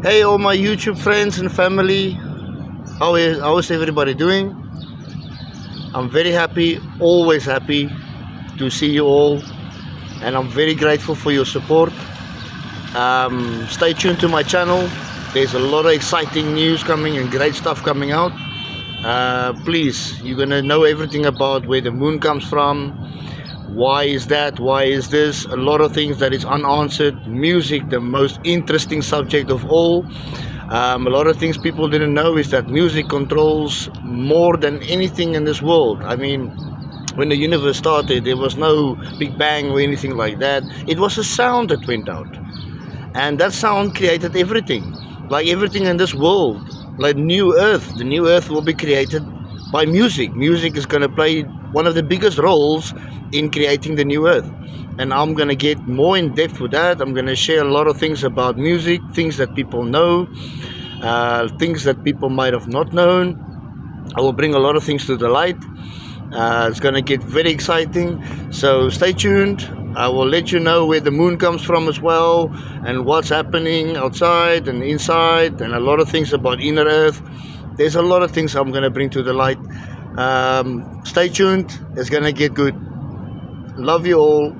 Hey, all my YouTube friends and family. How is everybody doing? I'm very happy, always happy to see you all, and I'm very grateful for your support. Stay tuned to my channel. There's a lot of exciting news coming and great stuff coming out. Please, you're gonna know everything about where the moon comes from. Why is that? Why is this? A lot of things that is unanswered. Music, the most interesting subject of all. A lot of things people didn't know is that music controls more than anything in this world. I mean, when the universe started, there was no Big Bang or anything like that. It was a sound that went out, and that sound created everything. Like everything in this world, like new Earth. The new Earth will be created by music. Music is going to play one of the biggest roles in creating the new Earth. And I'm going to get more in depth with that. I'm going to share a lot of things about music, things that people know, things that people might have not known. I will bring a lot of things to the light. It's going to get very exciting. So stay tuned. I will let you know where the moon comes from as well, and what's happening outside and inside, and a lot of things about inner Earth. There's a lot of things I'm going to bring to the light. Stay tuned. It's going to get good. Love you all.